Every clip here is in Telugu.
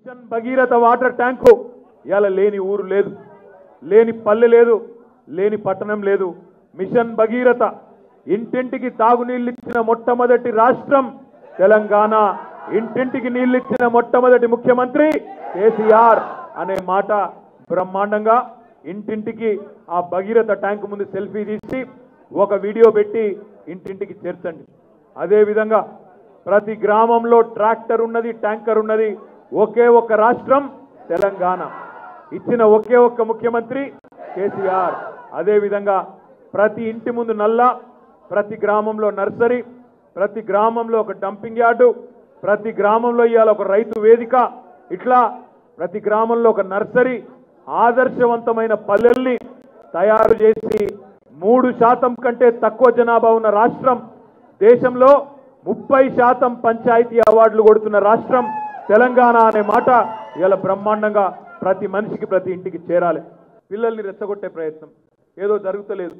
మిషన్ భగీరథ వాటర్ ట్యాంకు ఇవాళ లేని ఊరు లేదు, లేని పల్లె లేదు, లేని పట్టణం లేదు. మిషన్ భగీరథ ఇంటింటికి తాగునీళ్ళు ఇచ్చిన మొట్టమొదటి రాష్ట్రం తెలంగాణ. ఇంటింటికి నీళ్ళు ఇచ్చిన మొట్టమొదటి ముఖ్యమంత్రి కేసీఆర్ అనే మాట బ్రహ్మాండంగా ఇంటింటికి ఆ భగీరథ ట్యాంకు ముందు సెల్ఫీ తీసి ఒక వీడియో పెట్టి ఇంటింటికి చేర్చండి. అదేవిధంగా ప్రతి గ్రామంలో ట్రాక్టర్ ఉన్నది, ట్యాంకర్ ఉన్నది. ఒకే ఒక్క రాష్ట్రం తెలంగాణ. ఇచ్చిన ఒకే ఒక్క ముఖ్యమంత్రి కేసీఆర్. అదేవిధంగా ప్రతి ఇంటి ముందు నల్ల, ప్రతి గ్రామంలో నర్సరీ, ప్రతి గ్రామంలో ఒక డంపింగ్ యార్డు, ప్రతి గ్రామంలో ఇవాళ ఒక రైతు వేదిక, ఇట్లా ప్రతి గ్రామంలో ఒక నర్సరీ, ఆదర్శవంతమైన పల్లెల్ని తయారు చేసి 3% కంటే తక్కువ జనాభా ఉన్న రాష్ట్రం, దేశంలో 30% పంచాయతీ అవార్డులు కొడుతున్న రాష్ట్రం తెలంగాణ అనే మాట ఇవాళ బ్రహ్మాండంగా ప్రతి మనిషికి ప్రతి ఇంటికి చేరాలి. పిల్లల్ని రెచ్చగొట్టే ప్రయత్నం ఏదో జరుగుతలేదు.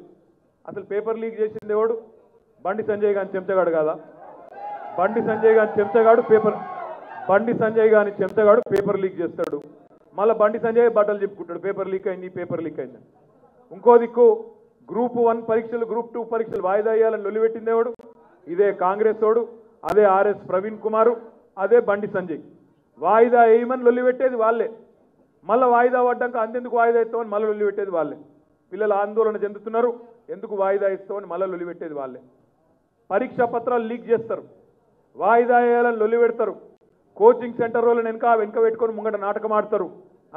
అసలు పేపర్ లీక్ చేసింది ఎవడు? బండి సంజయ్ గాని చెంచగాడు కాదా? బండి సంజయ్ గాని చెంచగాడు పేపర్ లీక్ చేస్తాడు. మళ్ళీ బండి సంజయ్ బట్టలు చెప్పుకుంటాడు, పేపర్ లీక్ అయింది, పేపర్ లీక్ అయింది. ఇంకో దిక్కు గ్రూప్ 1 పరీక్షలు, గ్రూప్ 2 పరీక్షలు వాయిదా వేయాలని లొల్లిపెట్టింది ఎవడు? ఇదే కాంగ్రెస్ వాడు, అదే ఆర్ఎస్ ప్రవీణ్ కుమారు, అదే బండి సంజయ్. వాయిదా వేయమని లొల్లి పెట్టేది వాళ్ళే, మళ్ళీ వాయిదా పడ్డాక అంతెందుకు వాయిదా ఇస్తామని మళ్ళీ లొల్లి పెట్టేది వాళ్ళే. పిల్లలు ఆందోళన చెందుతున్నారు, ఎందుకు వాయిదా ఇస్తామని మళ్ళీ లొల్లి పెట్టేది వాళ్ళే. పరీక్షా పత్రాలు లీక్ చేస్తారు, వాయిదా వేయాలని లొల్లి పెడతారు. కోచింగ్ సెంటర్ వాళ్ళని వెనక పెట్టుకొని ముంగట నాటకం ఆడతారు.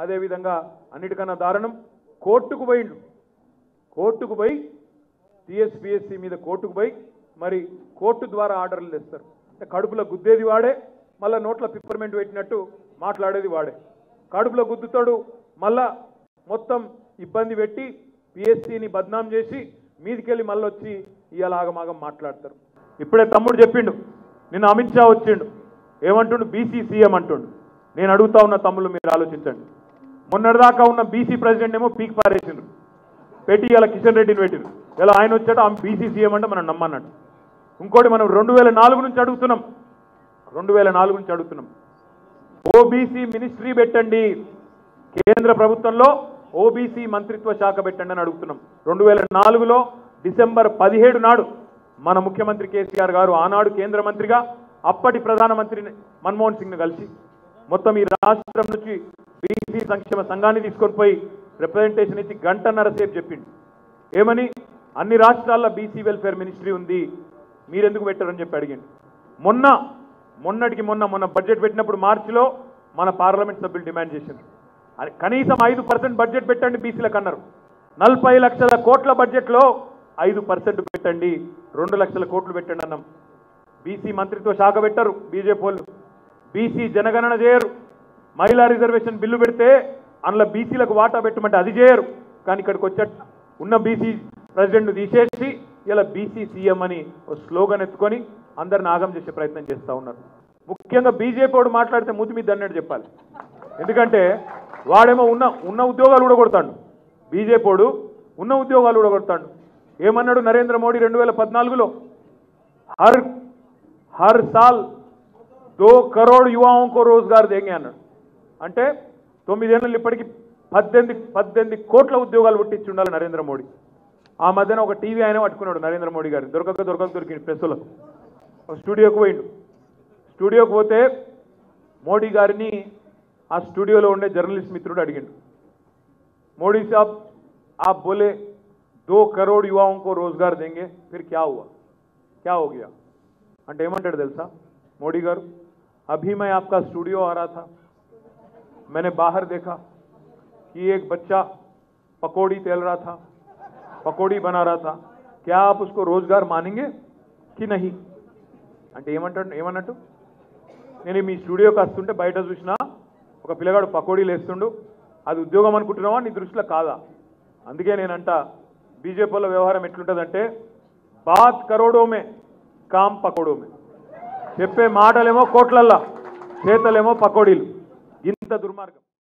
అదేవిధంగా అన్నిటికన్నా దారుణం, కోర్టుకు పోయి టీఎస్పీఎస్సీ మీద కోర్టుకు పోయి మరి కోర్టు ద్వారా ఆర్డర్లు తెస్తారు. అంటే కడుపులో గుద్దేది వాడే, మళ్ళీ నోట్ల పిప్పర్మెంట్ పెట్టినట్టు మాట్లాడేది వాడే. కడుపులో గుద్దుతాడు, మళ్ళా మొత్తం ఇబ్బంది పెట్టి పిఎస్సీని బద్నాం చేసి మీదికెళ్ళి మళ్ళీ వచ్చి ఇవాళ ఆగమాగం మాట్లాడతారు. ఇప్పుడే తమ్ముడు చెప్పిండు, నిన్న అమిత్ షా వచ్చిండు, ఏమంటుండు? బీసీ సీఎం అంటుండు. నేను అడుగుతా ఉన్న తమ్ముళ్ళు మీరు ఆలోచించండి. మొన్నటిదాకా ఉన్న బీసీ ప్రెసిడెంట్ ఏమో పీక్ పారేసిండ్రు, పెట్టి ఇలా కిషన్ రెడ్డిని పెట్టిరు. ఇలా ఆయన వచ్చాడు ఆమె బీసీ సీఎం అంటే మనం నమ్మన్నాడు. ఇంకోటి మనం 2004 నుంచి అడుగుతున్నాం, ఓబీసీ మినిస్ట్రీ పెట్టండి, కేంద్ర ప్రభుత్వంలో ఓబీసీ మంత్రిత్వ శాఖ పెట్టండి అని అడుగుతున్నాం. 2004లో డిసెంబర్ 17 నాడు మన ముఖ్యమంత్రి కేసీఆర్ గారు ఆనాడు కేంద్ర మంత్రిగా అప్పటి ప్రధానమంత్రి మన్మోహన్ సింగ్ను కలిసి మొత్తం ఈ రాష్ట్రం నుంచి బీసీ సంక్షేమ సంఘాన్ని తీసుకొని పోయి రిప్రజెంటేషన్ ఇచ్చి 1.5 గంటల సేపు చెప్పిండు. ఏమని? అన్ని రాష్ట్రాల్లో బీసీ వెల్ఫేర్ మినిస్ట్రీ ఉంది, మీరెందుకు పెట్టారని చెప్పి అడిగిండు. మొన్న బడ్జెట్ పెట్టినప్పుడు మార్చిలో మన పార్లమెంట్ సభ్యులు డిమాండ్ చేసింది, కనీసం 5% బడ్జెట్ పెట్టండి బీసీలకు అన్నారు. 40 లక్షల కోట్ల బడ్జెట్లో 5% పెట్టండి, 2 లక్షల కోట్లు పెట్టండి అన్నాం. బీసీ మంత్రిత్వ శాఖ పెట్టరు బీజేపీ వాళ్ళు, బీసీ జనగణన చేయరు, మహిళా రిజర్వేషన్ బిల్లు పెడితే అందులో బీసీలకు వాటా పెట్టమంటే అది చేయరు. కానీ ఇక్కడికి వచ్చే ఉన్న బీసీ ప్రెసిడెంట్ను తీసేసి ఇలా బీసీ సీఎం అని ఒక స్లోగన్ ఎత్తుకొని అందరిని ఆగం చేసే ప్రయత్నం చేస్తూ ఉన్నారు. ముఖ్యంగా బీజేపీ వాడు మాట్లాడితే మూతి మీద అన్నట్టు చెప్పాలి, ఎందుకంటే వాడేమో ఉన్న ఉద్యోగాలు కూడా కొడతాడు. బీజేపీ వాడు ఉన్న ఉద్యోగాలు కూడా కొడతాడు. ఏమన్నాడు నరేంద్ర మోడీ 2014లో? హర్ సాల్ 2 కరోడ్ యువాओं को रोजगार देंगे అన్నాడు. అంటే 9 ఏళ్ళు ఇప్పటికి 18 కోట్ల ఉద్యోగాలు పుట్టించి ఉండాలి నరేంద్ర మోడీ. ఆ మధ్యన ఒక టీవీ ఆయన పట్టుకున్నాడు నరేంద్ర మోడీ గారు, దొరికింది ప్రెస్లో. స్టూడియోకి పోయిండు. స్టూడియోకి పోతే మోడీ గారిని ఆ స్టూడియోలో ఉండే జర్నలిస్ట్ మిత్రుడు అడిగిండు, మోడీ साहब आप बोले 2 करोड़ युवाओं को रोजगार देंगे, फिर क्या हुआ, क्या हो गया అంటే ఏమంటాడు తెలుసా మోడీ గారు? अभी मैं आपका स्टूडियो आ रहा था, मैंने बाहर देखा कि एक बच्चा पकौड़ी तेल रहा था, पकौड़ी बना रहा था, क्या आप उसको रोजगार मानेंगे कि नहीं అంటే ఏమన్నట్టు? నేను మీ స్టూడియోకి వస్తుంటే బయట చూసినా ఒక పిల్లగాడు పకోడీలు వేస్తుండు, అది ఉద్యోగం అనుకుంటున్నావా, నీ దృష్టిలో కాదా? అందుకే నేనంట బీజేపీలో వ్యవహారం ఎట్లుంటుందంటే బాత్ కరోడోమే కామ్ పకోడోమే, చెప్పే మాటలేమో కోట్లల్లా, చేతలేమో పకోడీలు. ఇంత దుర్మార్గం.